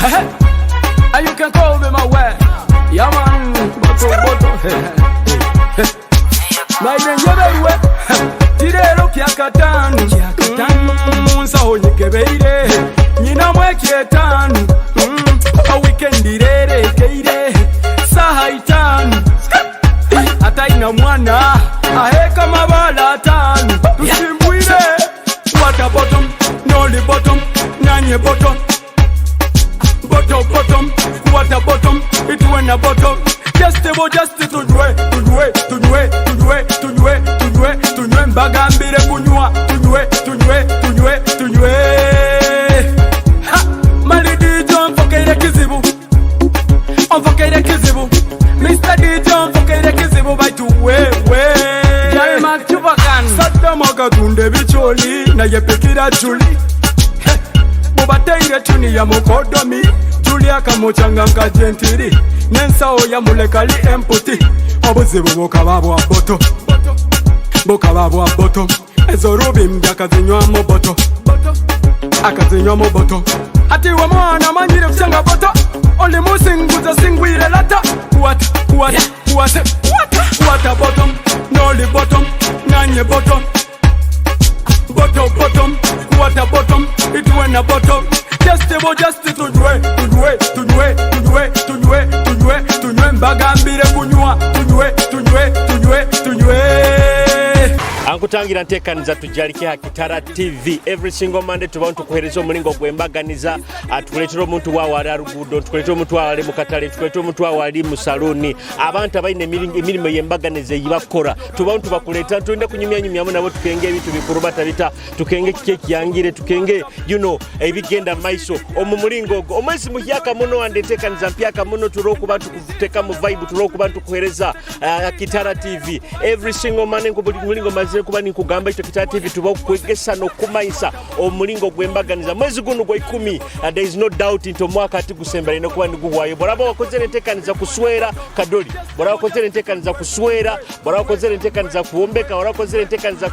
And you can call me my way. Yeah man, boto. My name is Tirero Kiakatanu. Munsa Honikebeire. Nina Mwekietanu. A weekend direre keire. Sahaitanu. Ataina mwana. Aheka mabala tanu. Tusimbuire. What a bottom. Noli bottom. Nanye bottom. Bottom. What a bottom. It went a bottom. Just to do it. Bagambire kunywa. Tunywe. Ha! Mali DJ mfokere kizibu. Mfokere kizibu. Mr. DJ mfokere kizibu. Baituwe. Jai machubakan. Sata magatunde bicholi. Na yepekira juli. Mubateire tuni ya mokodomi. Julia kamochanga nka gentiri. Nensao ya mulekali empoti. Obuzibu bukababwa boto. Bukababwa boto. Ezo rubi mbakazinywa mo boto. Akazinywa mo boto. Ati wa mwana manyire kuchanga boto. Oli musinguza singwire lata. What a bottom. Noli bottom. Nanye bottom. Bottom. What a bottom. It went a bottom. Just to tunywe. Mbagambire kunywa. Tunywe. Ankutangira ntekaniza Tujarike Kitara TV every single Monday tubantu kuhereza omulingo gwembaganiza atukuletera omuntu wawe ali alugudo tukuletera omuntu wawe ali mukatale tukuletera omuntu wawe ali mu saloni abantu abaine emirimu yembaganiza yibakora tubantu bakuleta tuende kunyumya nabo tukenge ebitu bikurubata bita tukenge kiki yangire tukenge ebigenda maiso omumulingo omwezi muhyaka muno andetekaniza mpyaka muno turokuba tukuteka mu vibe turokuba tukuhereza Kitara TV every single Monday kubuli mulingo kuba ni kugamba ito Kitara TV tuba Kwegesa no Kumanyisa omulingo gwembaganiza mwezi guno gwa 10 there is no doubt into mwaka ati gusembera ino kuba ndiguhwaye boraba wakoze ntekaniza kuswera kadoli boraba wakoze ntekaniza kuswera boraba wakoze ntekaniza kuombeka boraba wakoze ntekaniza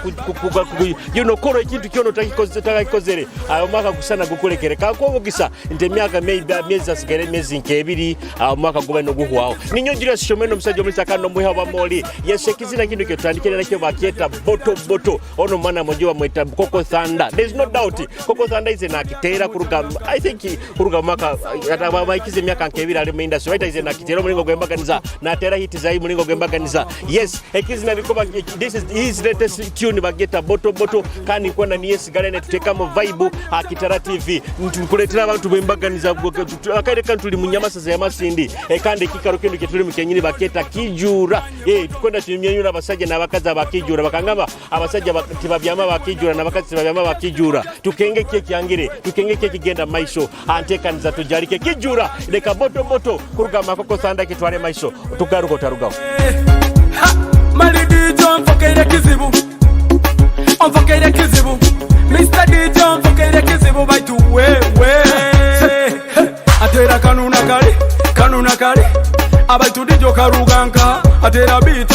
koro ikintu kyono takikozere ayo mwaka gusana gukolekere kakobogisa nte myaka myezi asigare myezi nkebiri mwaka guba no guhwaho ninyongira shomeno musajja omusakano muhaba moli yeshekizina kintu kyotandikira nakyo bakieta boto ono mwana mmoja mweta Koko Thunder. There is no doubt Koko Thunder is na Kitara kuruga I think kuruga maka atababa ikize myaka nkebira ali mu industry right is na Kitara mulingo gwembaganiza na tera hit zai mulingo gwembaganiza yes ekizi na bikoba this is his latest tune bageta boto kani kwenda ni yes galene tuteka mu vibe Kitara TV ntukuletera abantu bembaganiza akaire kantuli munyamasaza ya masindi ekande kikaro kendo ketuli mu kenyini baketa kijura tukwenda tunyanyura abasajja nabakaza bakijura bakangaba abasajja babyama bakijura nabakazi babyama bakijura tukenge keke yangire tukenge keke genda maiso antekaniza Tujarike kijura leka boto kuruga makoko sanda kitwale maiso tugaruko tarugaho Mali DJ mfokere kizibu Mr. DJ mfokere kizibu baituwe atera kanuna kali abaitu dijo karuganka atera beat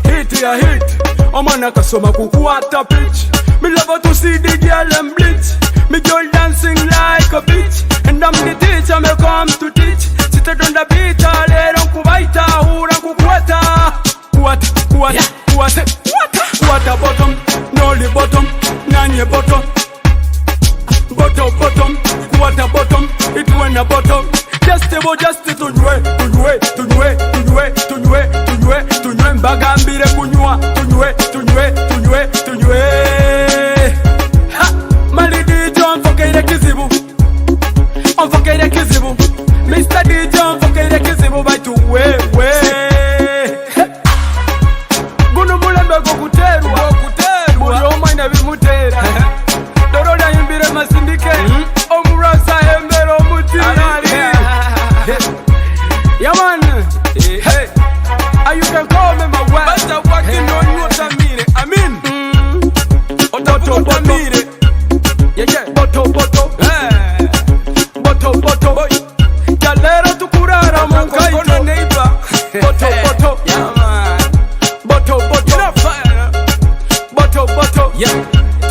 hit omana kasoma kukwata pitch me love to see the girl and bleach me girl dancing like a bitch and I'm the teacher me come to teach sit on the beat alero kubaita hura kukwata what a bottom noli bottom nanye bottom what a bottom it went a bottom just to tunywe mbagambire kunywa tunywe ha mali DJ mfokere kizibu Mr. DJ mfokere kizibu baituwe guno mulembe kuterwa buli omwenda bimutera doroda yimbire masindike omurasa embera omuti yeah man hey you can call me my way but I'm working on what I mean otamire yeah boto galera tukurara munkaito neighbor boto yeah man boto yeah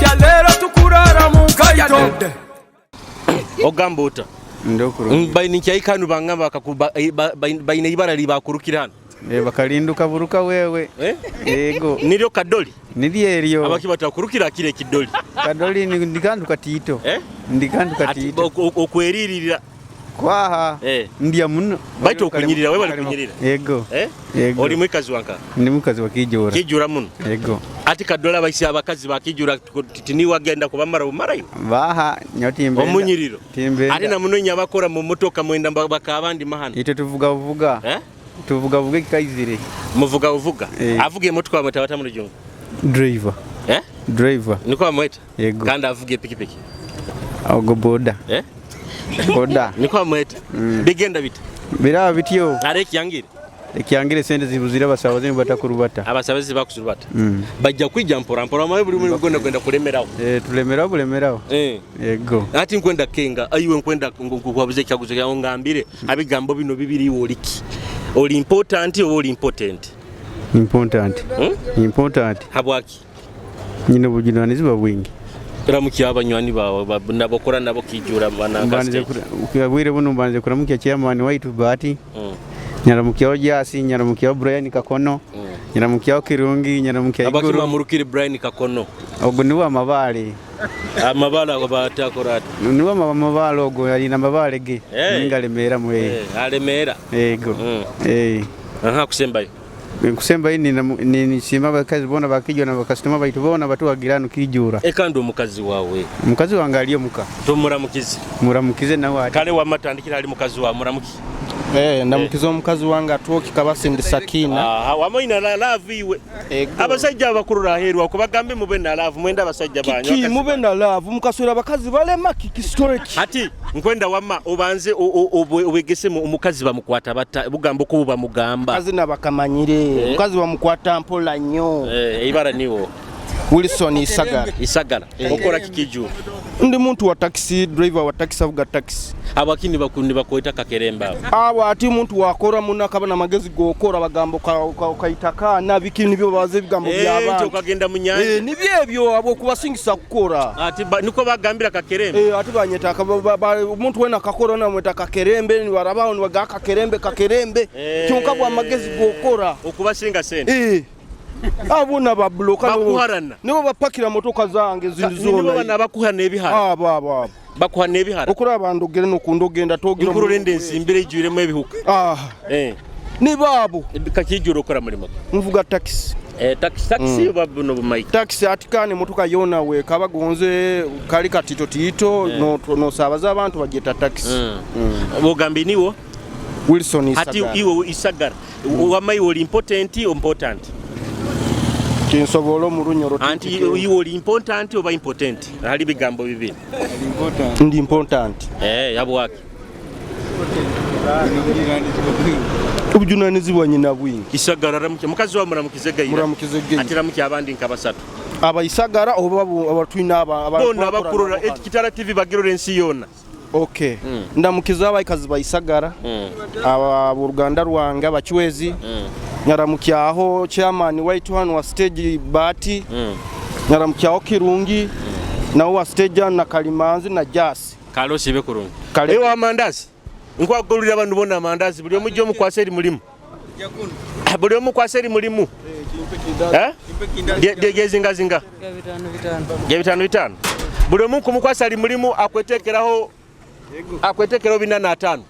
galera tukurara munkaito Ogambota Ndokurungi. Bayini kyayikanu bangamba bayina ibara libakurukirana. Bakalinduka buruka wewe. Yego. Niryo kadoli. Niryo. Abaki batakurukira kire kidoli. Kadoli ndikanduka tito. Ndikanduka tito. Okweririra. Kwaha. Ndiya muno. Baito kunyirira wewe bali kunyirira. Yego. Yego. Oli mwikazi wanka. Ndi mukazi wakijura. Kijura muno. Yego. Ati kadola bayisi abakazi bakijura tini wagenda kubamara umarayo. Baha nyoti imbe. Omunyiriro. Timbe. Ari na muno nyabakora mu motoka mwenda bakabandi mahana. Ite tuvuga. Tuvuga kikayizire. Muvuga avuge motoka amatawata mu rujungu. Driver. Driver. Niko amweta. Yego. Kandi avuge pikipiki. Ago boda. Boda. Niko amweta. Bigenda bita. Biraba bityo. Are kiyangire. Ekiyangire sente zibuzira basabaze batakurubata. Abasabaze bakusurubata. Bajja kwijja mpora mawe buli muri gwenda kulemeraho. Tulemeraho. Yego. Ati nkwenda kenga ayiwe nkwenda kubabuze kyaguze ya ngambire abigambo bino bibiri woliki. Oli important or oli important? Important. Habwaki. Nyine bujinanizi babwingi. Ramuki abanywani bawe nabokora nabo kijura bananga. Ukabwire buno mbanze kuramuki chairman waitu Bahati. Nyaramukiao Jasi, nyaramukiao Brian Kakono. Nyaramukiao Kirungi, nyaramukiao Iguru. Abaki bamurukire Brian Kakono. Ogo niwa mabale. Amabala abatakorata. Niwa mabale ogo yali na mabale ge. Ngalemera mwe. Alemera. Yego. Aha kusembayo. Kusemba ni sima bakazi bona bakijwa na bakastoma baitu bona batu bagirano kijura. Ekando omukazi wawe. Mukazi wange aliyo muka. Muramukize nawe ati. Kale wa matandikira ali mukazi wa muramuki. Ndamukiza omukazi wange atuoki kabasindi Sakina. Wamoina la love iwe. Abasajja abakurura heru akubagambe mube na love mwenda abasajja banyu. Kiki mube na love mukasura bakazi balema kiki storage. Ati nkwenda wama obanze obwegese omukazi bamukwata bata bugambo ko bamugamba. Kazi nabakamanyire. Mukazi bamukwata mpola nnyo. Ibara niwo. Wilson Isagara. Okora kikiju. Ndi muntu wa taxi driver wa taxi avuga taxi. Abakini bakundi bakoita kakeremba. Aba ati muntu wakora munaka bana magezi gokora bagambo kaitaka na bikini byo baze bigambo by'abantu. Kagenda munyanja. Ni byebyo abo kubasingisa kukora. Ati niko bagambira kakerembe. Ati banyetaka muntu wena kakora na mweta kakerembe ni warabaho ni wagaka kakerembe. Kyonka bwa magezi gokora. Okubasinga sente. Abuna babloka bakuharana nibo bapakira motoka zange zilizola nibo bana bakuhana ebihara bakuhana ebihara okura abantu gere no kundogenda togira nkuru rende nsimbire ijuremo ebihuka ni babo kakijuro okora mulimo mvuga taxi taxi babu no bumai taxi atikane motoka yona we kabagonze kali katito no sabaza abantu bageta taxi bogambi niwo Wilson Isagara ati iwo Isagara wamai woli important kinsobolo mu runyoro anti iwo oli important oba important hali bigambo bibiri ndi important yabwaki ubujunanizi bwanyina bwingi Isagara ramuke mukazi wa muramukizegayira ati ramuke abandi nkabasatu aba Isagara oba abatwina aba bona bakurura Kitara TV bagiro rensi yona okay ndamukiza abayikazi ba Isagara aba Uruganda rwanga bakiwezi nyaramukyaho chairman waitu hano wa stage Bahati nyaramukyaho Kirungi na wa stage na Kalimanzi na Jasi kalo sibe kurungi ewa amandazi nkwagulira abantu bona amandazi buli omujjo mukwaseri mulimu buli omukwaseri mulimu zinga bitano buli omuntu mukwaseri mulimu akwetekeraho 45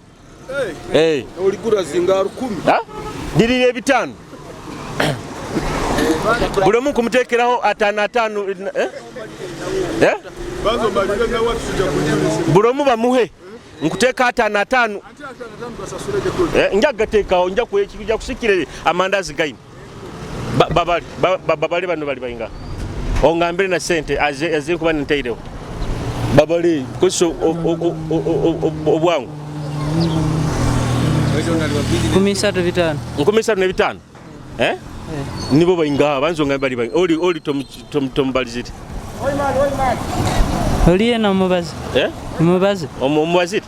oligura zinga 10 dirire bitano buli omuntu kumutekeraho 5 bazo balira na watu sija kujuliza buli omuntu bamuhe nkuteka 5 njagateekaho nja kujja kusikire amandazi gaini babali bano bali bayinga ongambire na sente aze kuba nteireho babali kuso obwangu 15 nibo bayinga banzo ngambali bayinga oli tombaliziti Oliye na mubazi mubazi omubaziti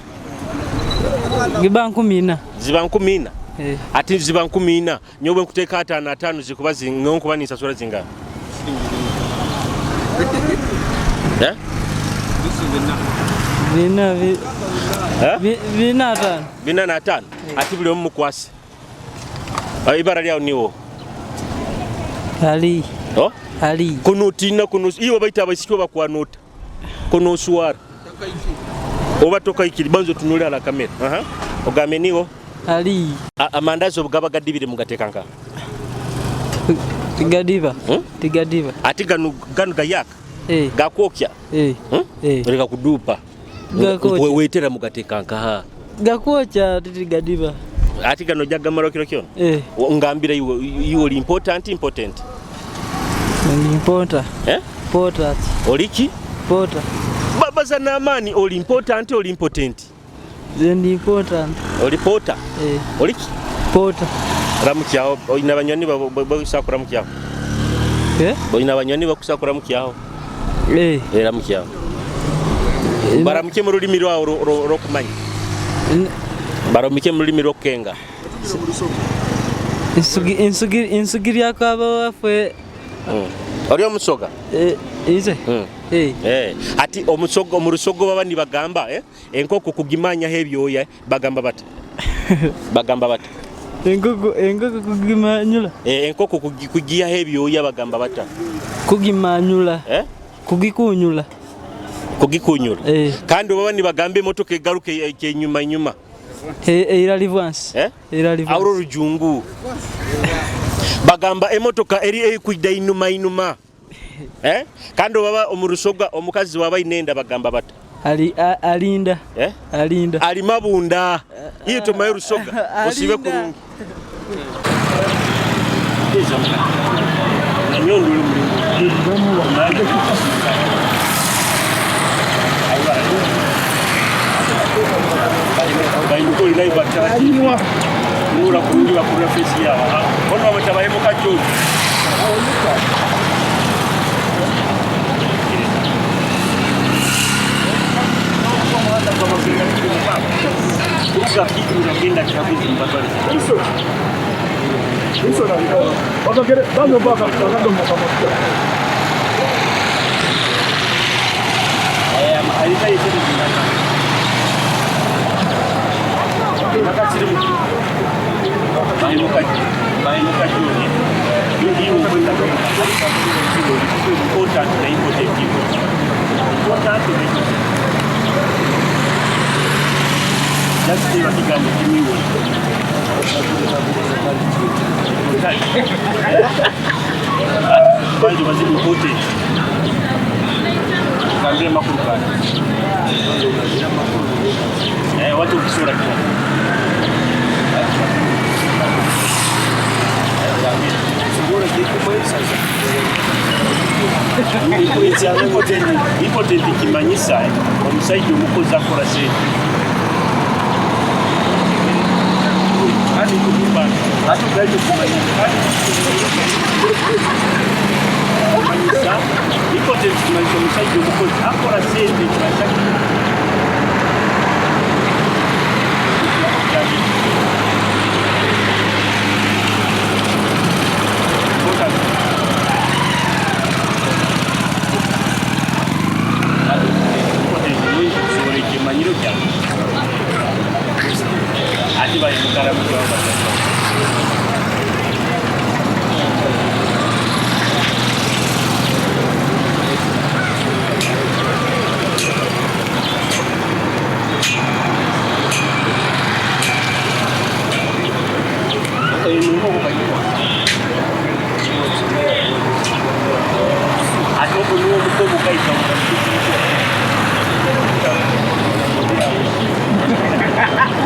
zibankumina ati zibankumina nyowe nkuteka 5 zikubazi ngonkuba nisasura zinga Bina na tano. Ati buli omu kwasi. Ibara lya niwo. Ali. Oh? Ali. Kunutina iyo baita abasikyo bakwanuta. Kono suwara. Oba toka ikiri banzo tunulira la kamera. Ogame niwo. Ali. Amandazi obugaba gadibire mugatekanga. Tigadiva. Tigadiva. Ati ganu gayaka. Gakokya. Reka kudupa. Wetera mugatekanga ha. Gakokya tigadiva. Ati gano jagamaro kiro. Ngambira you important. Important. Important. Oliki? Pota. Baba za namani oli important. Then important. Oli pota. Oliki? Pota. Ramukyao oyina banyoni bakusakura mukyao. Oyina banyoni bakusakura mukyao. Ramukyao. Baramike mu lulimi lwawo rokumanyi. Baramike mu lulimi lwokenga. Insugiri yakaba wafwe. Oli omusoga? Ize. Ati omusogo mu rusogo baba ni bagamba enkoko kugimanya hebyoya bagamba bata. Bagamba bata. Enkoko kugimanyula. Enkoko kugiya hebyoya bagamba bata. Kugimanyula. Kugikunyula. Kugikunyula. Kandi baba ni bagambe motoka egaruke kenyuma. Irrelevance. Irrelevance. Auro rujungu. Bagamba emotoka eri kujda inuma. Kandi baba omurusoga omukazi waba inenda bagamba bata. Alinda. Alinda. Ali mabunda. Iyo tomaye rusoga. Osibe kurungi. Nyondo uri muri. Bayiko ilai batara. Nura kurungi bakura face yawa. Ono batabaye mu kajjo. Uga kitu unagenda chabizi mbadala. Isso na vida. Otokere dando baka kutangado mkamafika. Alita yetu ndani. Nakatiri mu. Bayimuka joni. Hii ukwenda kwa important na important. Important na just see what you can give me one. Banjo was important. Kambia makuruka. Watu kisura kwa. Sugura kitu mwe sasa. Impotent Kumanyisa omusaiji omukozi akola sente. Hadi kulimba hadi gaje Kumanyisa Impotent Kumanyisa omusaiji omukozi akola sente kyashaka. Ati bayi mukara mujwa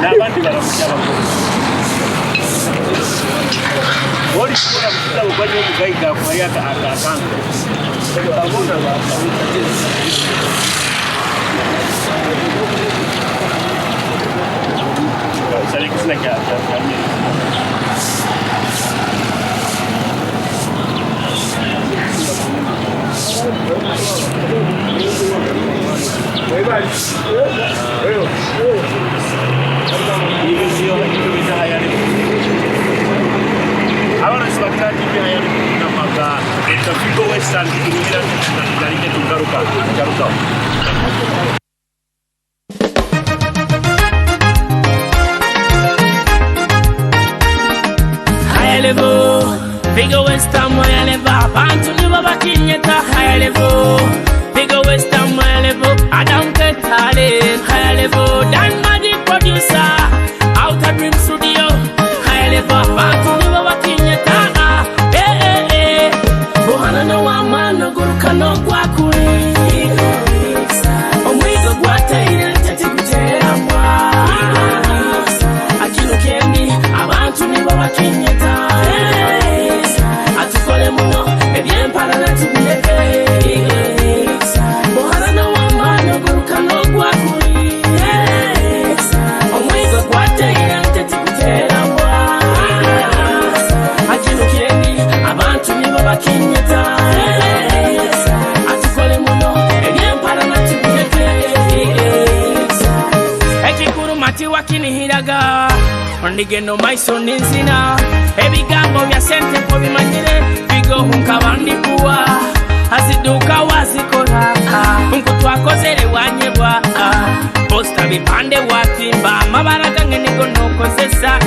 n'abandi baramusaba ngo ori kura mutabo bajye mugayiga kwa yaka akakanga abona sari kisna kya ahora se va a quedar aquí que hay una maga el tráfico es tan que tuviera que garuka Bantu nibo bakinyeta high level. Bigger Western my level. I don't get talent high level. Dan Magic producer. Outer Dream Studio high level. Bantu nibo bakinyeta. Bohana no wama no guruka no gwakuri. Omwigo gwataire tete kutera mwa. Akino kendi abantu nibo bakinyeta. Atukole muno ebyempala na tubireke. Bohana no wama no guruka no gwakuri. Omwigo gwataire tete kutera mwa. Akino kendi abantu nibo bakinyeta. Atukole muno ebyempala na tubireke. Ekikuru mati wakinihiraga ondigeno maiso ninzina ebigambo bya sente ko bimanyire bigohunka bandikuwa aziduka wazikola nko twakozere wanyebwa posta bipande watimba mabaraga ngeneko nokozesa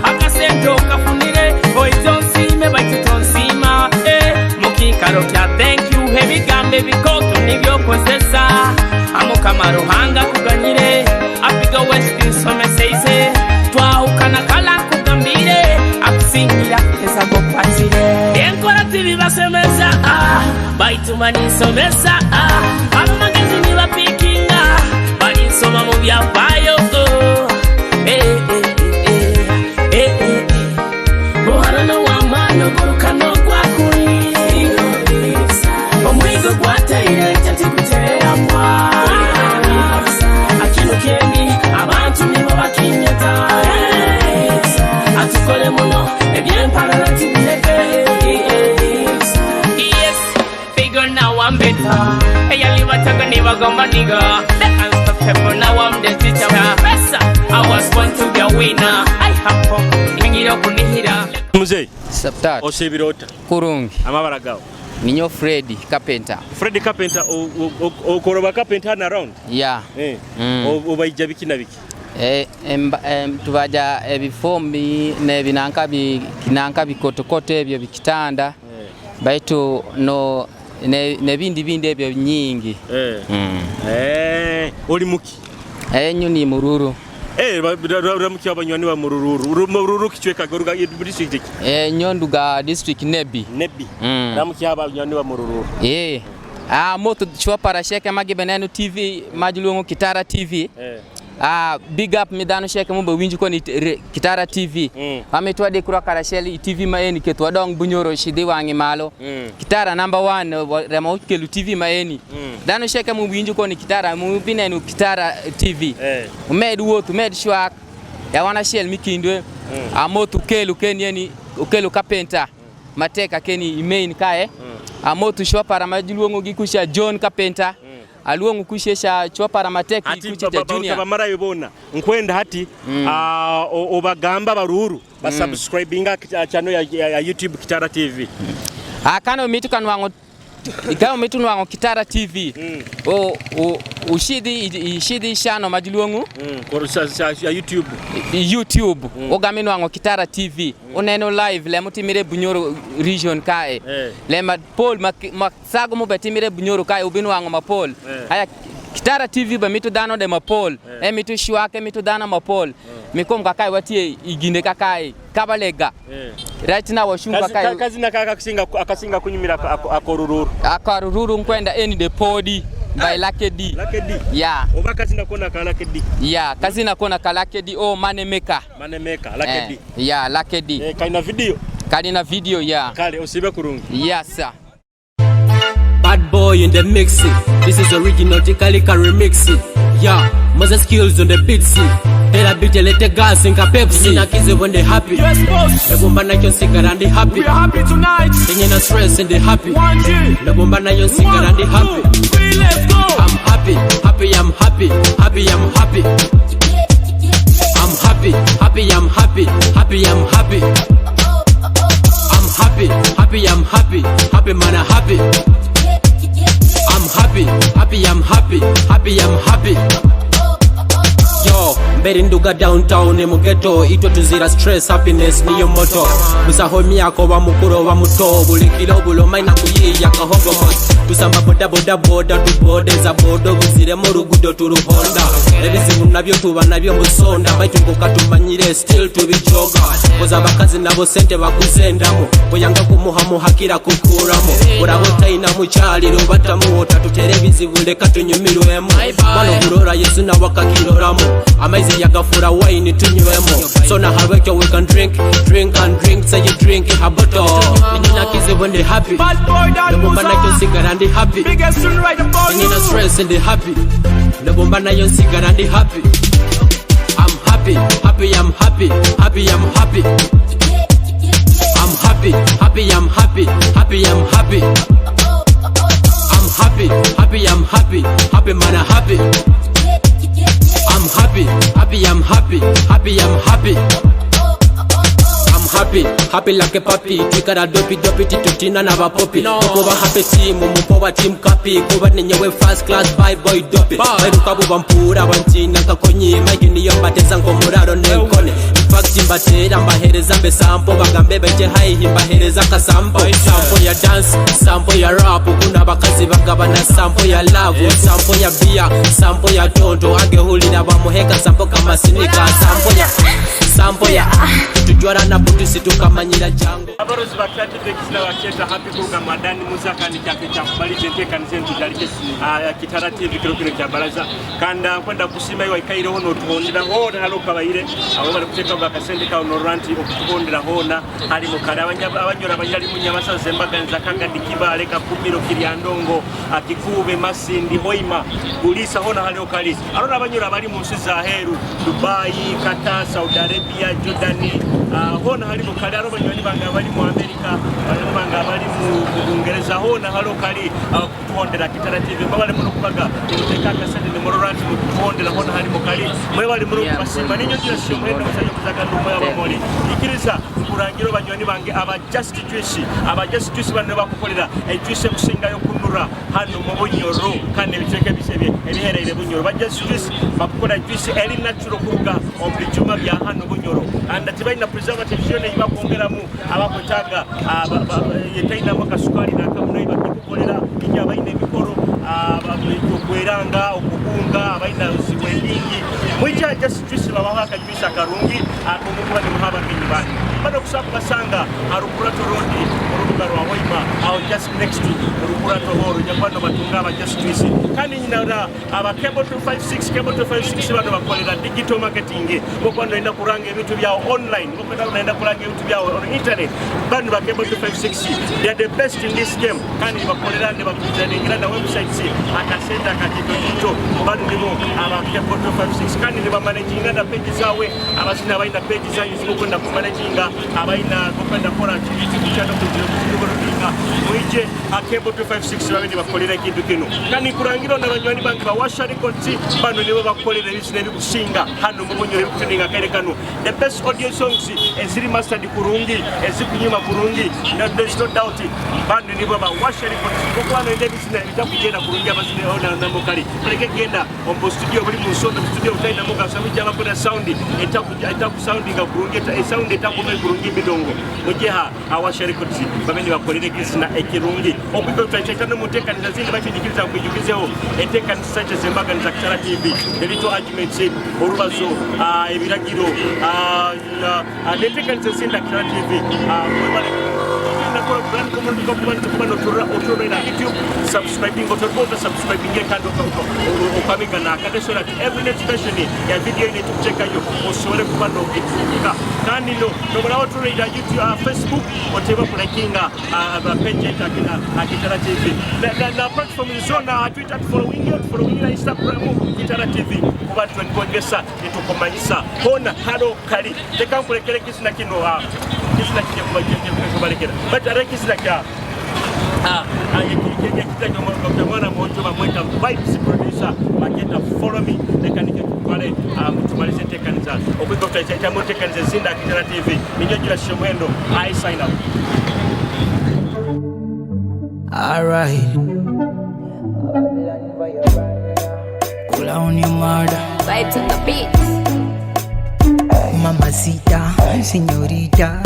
akasento kafunire oizonsime baitonsima mukikaro kya thank you ebigambo bikoto nibyokozesa amukamaro hanga kuganyire apiga west someseize twahukana kala kugambire akusingira kesa gokwatire enkora tv basemeza baitumani somesa abamagezi nibapikinga balisoma mu byafayo bohana no wamano guruka no gwakuri omwigo gwataire tete kutera mwa. Akino kendi abantu nibo bakinyeta. Atukole muno ebyempala na tubireke. Yes, figure now I'm better. Eyali bataga nibagamba niga. Unstoppable now I'm the teacher. I was born to be a winner. I have fun. Ingiro kunihira. Muzee Saptat osebirota kurungi amabara gawo ninyo Freddy Carpenter. Freddy Carpenter okoroba carpenter na round Yeah. Obayija bikina biki tubaja ebifombi nebinanka bikotokoto ebyo bikitanda baitu no nebindi ebyo nyingi oli muki nyuni mururu ramuki abanyoni ba mururu kichweka goruga district nyonduga district Nebi ramuki abanyoni ba mururu moto chwa para sheke magi benenu TV majulungu Kitara TV big up midano sheke mumba winji ko ni Kitara TV ametwa de kura karasheli TV maeni ketwa dong bunyoro shidi wangi malo Kitara number 1 remo kelu TV maeni dano sheke mumba winji ko ni Kitara mu binenu Kitara TV umedu wotu med shwak ya wana shel mikindwe amotu kelu kenyeni ukelu Carpenter mateka keni imain kae amotu shwa para majulungu gikusha John Carpenter aluongu kushesha chopara mateki kuchita junior bamara yobona nkwenda hati obagamba baruru basubscribinga channel ya YouTube Kitara TV akano mitu kanwango ikawa mitu nwango Kitara TV ushidi shano majiluongu ya YouTube ogami nwango Kitara TV oneno live le mutimire bunyoro region kae le mapol masago mo betimire bunyoro kae ubinwango mapol haya Kitara TV ba mitu dano de mapol mitu shwake mitu dana mapol mikom kakai wati iginde kakai kabalega right now washunga kakai kazi na kaka akasinga kunyumira akorururu nkwenda eni de podi by Lakedi yeah obakazi nakona Lakedi yeah kazi nakona Lakedi manemeka Lakedi yeah Lakedi kaina video yeah kale osibe kurungi yes sir. Bad boy in the mix. This is original Tikalika remix. Yeah, Moses skills on the beat. Hela beat let the gas in Pepsi. Na kids when they happy. Yes boss. The bomba na yon singer and they happy. We are happy tonight. They no stress and they happy. 1G. The bomba na yon singer and they happy. Let's go. I'm happy, I'm happy, I'm happy. I'm happy, I'm happy, I'm happy. I'm happy, man, I'm happy. I'm happy, I'm happy, I'm happy. Yo, mberi nduga downtown mu ghetto itwe tuzira stress happiness niyo moto musaho myako ba mukuro ba muto buli kilo bulo maina kuyiya kahogo tusamba boda boda boda tubodeza bodo buzire mu rugudo turuhonda ebizibu nabyo tuba nabyo musonda baitunguka tumanyire still tubijoga koza bakazi nabo sente bakuzendamo oyanga kumuhamu hakira kukuramo urabo taina muchali rubata muota tutere bizibu leka tunyumirwemo mano kurora Yesu na wakakiroramo amaizi yagafura wine tunywemo so na habekyo we can drink and drink say you drink a bottle inina kize when they happy the woman like you cigarette and they happy inina stress and they happy the woman like you cigarette and they happy I'm happy I'm happy I'm happy I'm happy I'm happy I'm happy I'm happy man I'm happy I'm happy I'm happy happy like a puppy twikara dopi titutina na bapopi kuba happy team mupoba team kapi kuba nenyewe first class bye boy dopi baruka bubampura banchina kakonyi magini yombateza ngomuraro nenkone fact mbatera mbahereza mbe sample bagambe beje high himbahereza ka sample ya dance sample ya rap kuna bakazi bagabana sample ya love sample ya beer sample ya tonto agehulira bamuheka sample kama sinika sample ya tujwara na butu situkamanyira jango abarozi bakati tekisina baketa happy kuga madani muzaka ni cyake cyakubali teka nzentu Tujarike Kitara TV kirokire cyabalaza kanda kwenda kusima iwa ikairo hono tuhondera hona haloka bayire abo bari kuteka bakasende ka honoranti okutugondera hona ali mukara abanyora abanyali munyabasa zembaganza kanga dikibale ka kumiro kiryandongo akikube masindi hoima kulisa hona halokali arona abanyora bali mu nsi za heru Dubai Qatar Saudi Arabia Jordani hona hali mukali aro banyoni banga bali mu America banga bali mu Bungereza hona halokali kutuhondera Kitara TV babale mu kubaga iteka kasende ne moranti mu kuhondera hona hali mukali mwe bali mu basimba ninyo cyose mwenda musaje kuzaka ndumwe abamoli ikiriza kurangiro banyoni bange aba just juice bane bakukolera juice kusinga yo kunura hano mu bunyoro kandi biceke bisebye ebiherere bunyoro ba just juice bakukora juice eri natural kuruga obulijuma bya hano bunyoro anda tibaina preservative yone ibakongeramu abakotaga yetaina makasukari na kamuno ibakikukolera inyaba ine mikoro abakweranga okugunga abaina zibwendingi mwicha just juice babahaka juice akarungi akumukwa ni muhaba kinyibani bado kusaba basanga arukurato road urubuga rwa Hoima au just next to urukurato horo nyabano batunga aba just juice kandi nyina aba cable 256 bado bakolera digital marketing boko ndo kuranga ibintu byao online boko ndo kuranga ibintu byao on internet bando ba cable 256 they are the best in this game kandi bakolera ndi bakuzana na websites akasenda kakito bando ndimo aba cable 256 kandi ndi ba managing na page zawe abasina baina page zawe ziboko nda ku managing abaina kupenda kora chiki chano kuziruka mwije akebo 256 babindi bakolera kintu kino kandi kurangiro na banyoni banki bawasha records bano nibo bakolera bisine bikusinga hano mubonyo bikuninga kare kano the best audio songs eziri mastered kurungi ezikunyima kurungi there's no doubt bano nibo bawasha records kuko ano ende bisine bitakugenda kurungi abasine ona na mukali preke genda ombo studio bali mu studio utaina muka samija bakora sound etaku sounding kurungi sound etaku kurungi midongo mujeha awasha records bamenye bakolere kisina ekirungi okubiko twacheka no muteka nzazindi bakijikiriza kujukizeho eteka nsache zembaga za Kitara TV delito arguments orubazo ebiragiro eteka nzazindi Kitara TV mwebale nakora brand community kumano otorera YouTube subscribing kando ukamika na kadesho that every next session ya video ile tucheka hiyo usore kumano ukifika kandi no mwana otorera YouTube Facebook whatever kuna kinga page yetu Kitara TV na platform zona Twitter following na Instagram Kitara TV kuba Kwegesa Kumanyisa hona haro kali teka kulekele kisina kino kisina kije kubalekera but arekisina kya kita mwana mmoja mweta vibes producer maketa follow me tekanike kwale mutumalize tekanza okiko tutaita mu tekanza zinda Kitara TV ninyo shomwendo I sign up. All right. Cool on your murder. Vibes on the beat. Mamacita, señorita,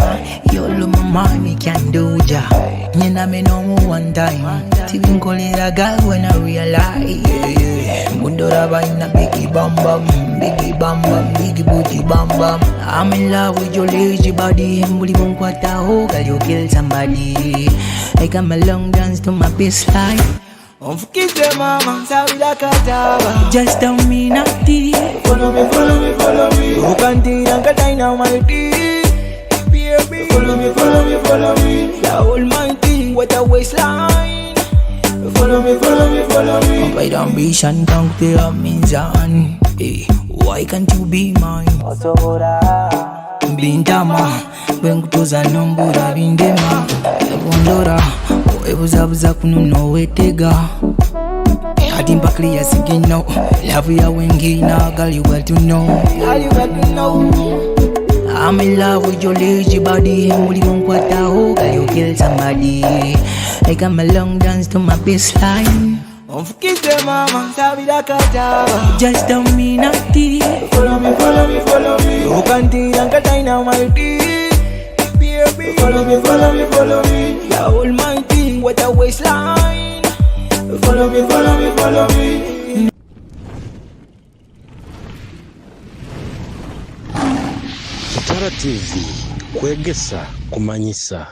you look my mommy can do ya. You know me no more one time. Tivin call it a girl when I realize. Mundora ba in a biggie bam bam, biggie booty bam bam. I'm in love with your lazy body. Mbuli mkwata ho, girl you kill somebody. I come a long dance to my baseline. Forget mama, sabi la kataba. Just tell me nothing. Follow me. Who can think I got dynamite? Baby, follow me. The almighty, what a waistline. Follow me. By the ambition, don't pay up means on. Hey, why can't you be mine? Bintama, when kutoza nombura bindema. Bondora. Ebuzabuza kununo wetega Kadimba clear singing no Love ya wengi na girl you got to know I'm in love with your lazy body Muli mkwata ho girl you kill somebody I come a long dance to my baseline Forget mama, sabi la kataba. Just tell me nothing. Follow me. Who can think I got dynamite? Baby, follow me. The almighty, what a waistline. Follow me. Kitara TV, Kwegesa, Kumanyisa.